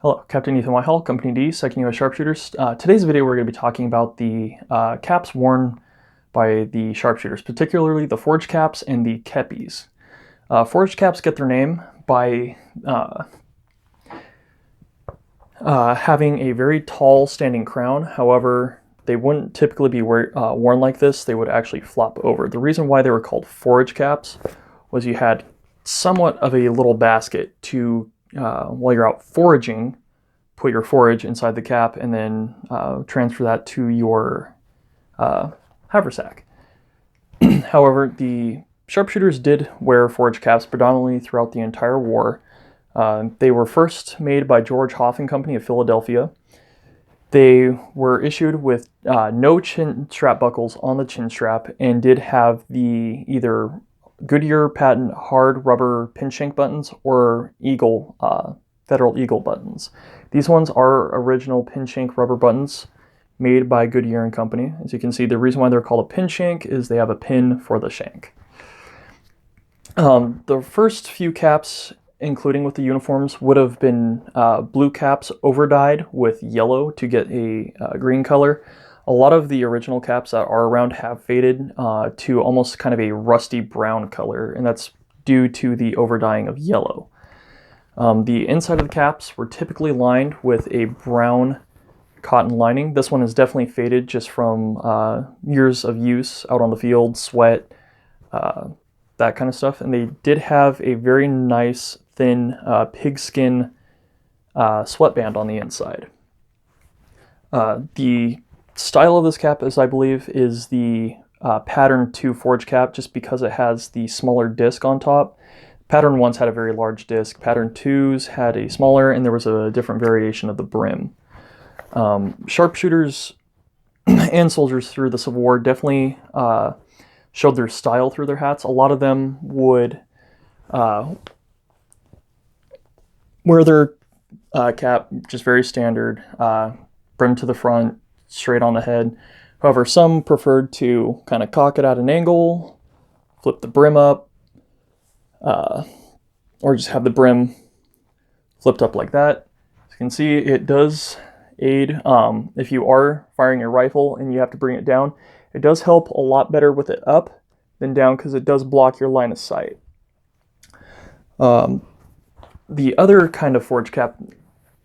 Hello, Captain Ethan Whitehall, Company D, 2nd US Sharpshooters. Today's video we're going to be talking about the caps worn by the sharpshooters, particularly the Forage Caps and the Kepis. Forage Caps get their name by having a very tall standing crown. However, they wouldn't typically be worn like this. They would actually flop over. The reason why they were called Forage Caps was you had somewhat of a little basket to while you're out foraging, put your forage inside the cap and then transfer that to your haversack. However, the sharpshooters did wear forage caps predominantly throughout the entire war. They were first made by George Hoffman Company of Philadelphia. They were issued with no chin strap buckles on the chin strap and did have the either Goodyear patent hard rubber pin shank buttons or Federal Eagle buttons. These ones are original pin shank rubber buttons made by Goodyear and Company. As you can see, the reason why they're called a pin shank is they have a pin for the shank. The first few caps, including with the uniforms, would have been blue caps overdyed with yellow to get a green color. A lot of the original caps that are around have faded to almost kind of a rusty brown color, and that's due to the overdying of yellow. The inside of the caps were typically lined with a brown cotton lining. This one is definitely faded just from years of use out on the field, sweat, that kind of stuff. And they did have a very nice thin pigskin sweatband on the inside. The style of this cap, as I believe, is the Pattern 2 Forage Cap, just because it has the smaller disc on top. Pattern 1s had a very large disc, Pattern 2s had a smaller, and there was a different variation of the brim. Sharpshooters and soldiers through the Civil War definitely showed their style through their hats. A lot of them would wear their cap just very standard, brim to the front, straight on the head. However, some preferred to kind of cock it at an angle, flip the brim up, or just have the brim flipped up like that. As you can see, it does aid if you are firing a rifle and you have to bring it down. It does help a lot better with it up than down because it does block your line of sight. The other kind of forage cap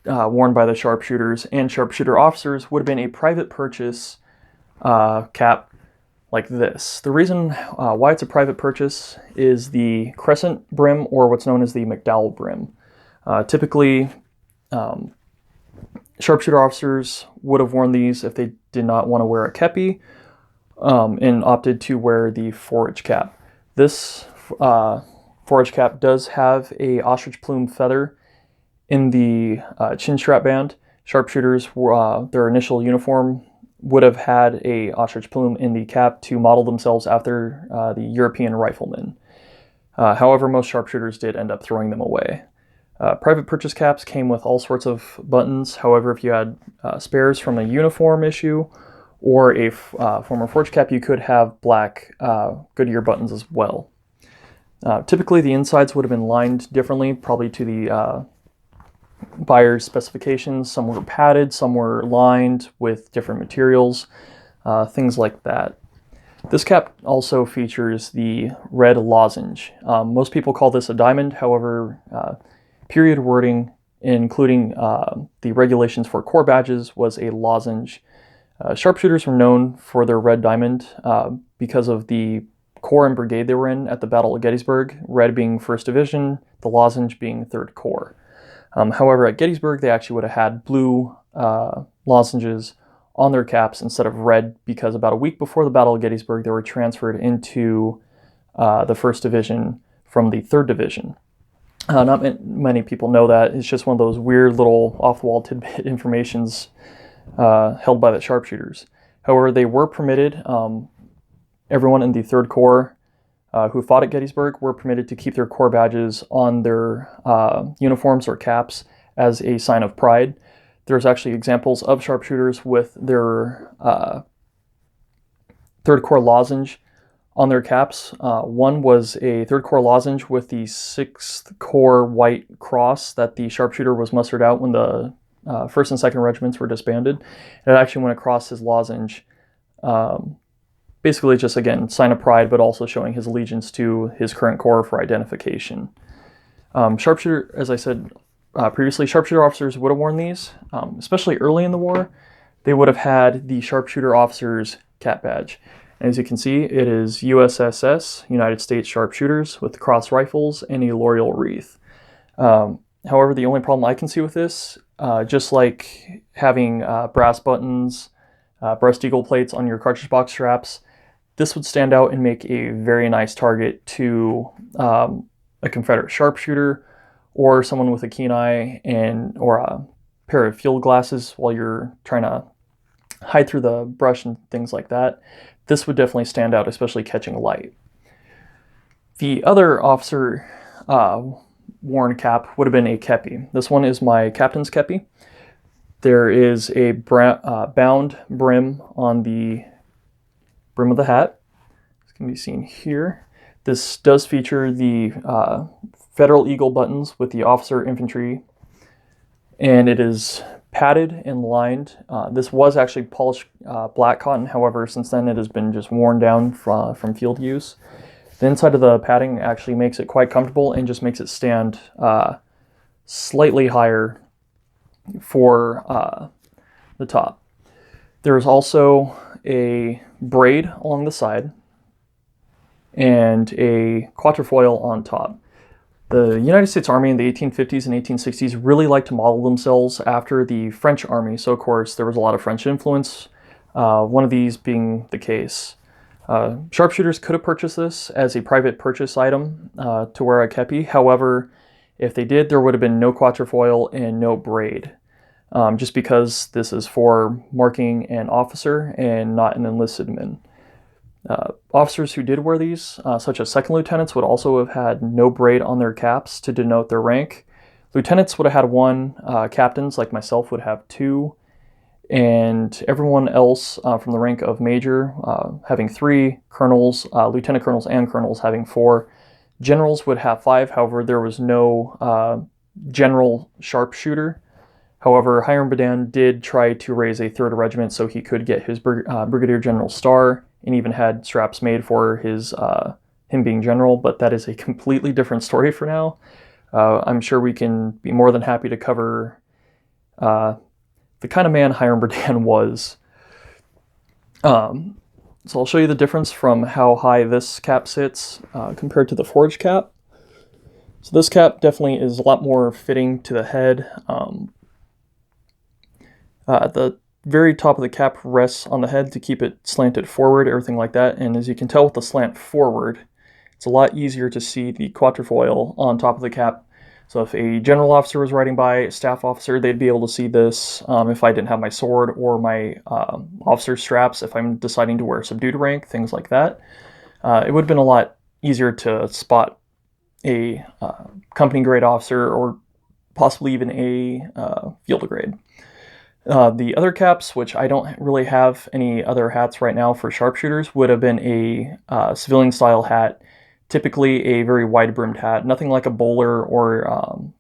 worn by the sharpshooters and sharpshooter officers would have been a private purchase cap like this. The reason why it's a private purchase is the crescent brim, or what's known as the McDowell brim. Typically, sharpshooter officers would have worn these if they did not want to wear a kepi and opted to wear the forage cap. This forage cap does have a ostrich plume feather in the chin strap band. Sharpshooters, their initial uniform would have had a ostrich plume in the cap to model themselves after the European riflemen. However, most sharpshooters did end up throwing them away. Private purchase caps came with all sorts of buttons. However, if you had spares from a uniform issue or a former forage cap, you could have black Goodyear buttons as well. Typically, the insides would have been lined differently, probably to the buyer's specifications. Some were padded, some were lined with different materials, things like that. This cap also features the red lozenge. Most people call this a diamond. However, period wording, including the regulations for corps badges, was a lozenge. Sharpshooters were known for their red diamond because of the corps and brigade they were in at the Battle of Gettysburg, red being 1st Division, the lozenge being 3rd Corps. However, at Gettysburg, they actually would have had blue lozenges on their caps instead of red, because about a week before the Battle of Gettysburg, they were transferred into the 1st Division from the 3rd Division. Not many people know that. It's just one of those weird little off-the-wall tidbit informations held by the sharpshooters. However, they were permitted, everyone in the 3rd Corps who fought at Gettysburg were permitted to keep their corps badges on their uniforms or caps as a sign of pride. There's actually examples of sharpshooters with their 3rd Corps lozenge on their caps. One was a 3rd Corps lozenge with the 6th Corps white cross that the Sharpshooter was mustered out when the 1st and 2nd regiments were disbanded. It actually went across his lozenge. Basically just, again, sign of pride, but also showing his allegiance to his current corps for identification. Sharpshooter, as I said previously, Sharpshooter officers would have worn these, especially early in the war. They would have had the Sharpshooter officer's cap badge. And as you can see, it is USSS, United States Sharpshooters, with cross rifles and a laurel wreath. However, the only problem I can see with this, just like having brass buttons, breast eagle plates on your cartridge box straps, this would stand out and make a very nice target to a Confederate sharpshooter or someone with a keen eye or a pair of field glasses while you're trying to hide through the brush and things like that. This would definitely stand out, especially catching light. The other officer worn cap would have been a kepi. This one is my captain's kepi. There is a bound brim on the brim of the hat. This can be seen here. This does feature the Federal Eagle buttons with the officer infantry, and it is padded and lined. This was actually polished black cotton. However, since then it has been just worn down from field use. The inside of the padding actually makes it quite comfortable and just makes it stand slightly higher for the top. There is also a braid along the side and a quatrefoil on top. The United States Army in the 1850s and 1860s really liked to model themselves after the French Army, so of course there was a lot of French influence, one of these being the case. Sharpshooters could have purchased this as a private purchase item to wear a kepi. However, if they did, there would have been no quatrefoil and no braid, just because this is for marking an officer and not an enlisted man. Officers who did wear these, such as second lieutenants, would also have had no braid on their caps to denote their rank. Lieutenants would have had one, captains like myself would have two, and everyone else from the rank of major having 3, colonels, lieutenant colonels and colonels having 4. Generals would have 5, however there was no general sharpshooter. However, Hiram Berdan did try to raise a 3rd regiment so he could get his brigadier general star, and even had straps made for his him being general, but that is a completely different story for now. I'm sure we can be more than happy to cover the kind of man Hiram Berdan was. So I'll show you the difference from how high this cap sits compared to the Forage cap. So this cap definitely is a lot more fitting to the head. The very top of the cap rests on the head to keep it slanted forward, everything like that. And as you can tell with the slant forward, it's a lot easier to see the quatrefoil on top of the cap. So if a general officer was riding by, a staff officer, they'd be able to see this if I didn't have my sword or my officer straps, if I'm deciding to wear subdued rank, things like that. It would have been a lot easier to spot a company grade officer or possibly even a field grade. The other caps, which I don't really have any other hats right now for sharpshooters, would have been a civilian style hat, typically a very wide brimmed hat, nothing like a bowler or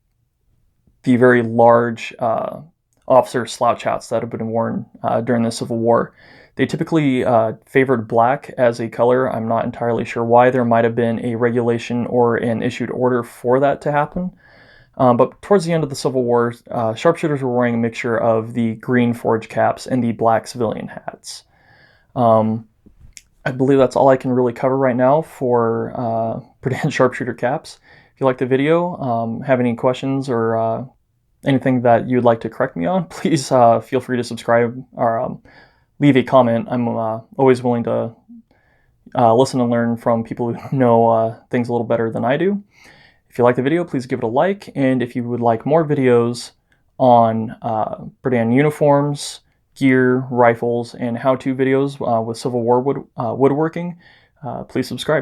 the very large officer slouch hats that have been worn during the Civil War. They typically favored black as a color. I'm not entirely sure why. There might have been a regulation or an issued order for that to happen. But towards the end of the Civil War, sharpshooters were wearing a mixture of the green forage caps and the black civilian hats. I believe that's all I can really cover right now for Berdan sharpshooter caps. If you like the video, have any questions or anything that you'd like to correct me on, please feel free to subscribe or leave a comment. I'm always willing to listen and learn from people who know things a little better than I do. If you like the video, please give it a like, and if you would like more videos on Berdan uniforms, gear, rifles, and how-to videos with Civil War woodworking, please subscribe.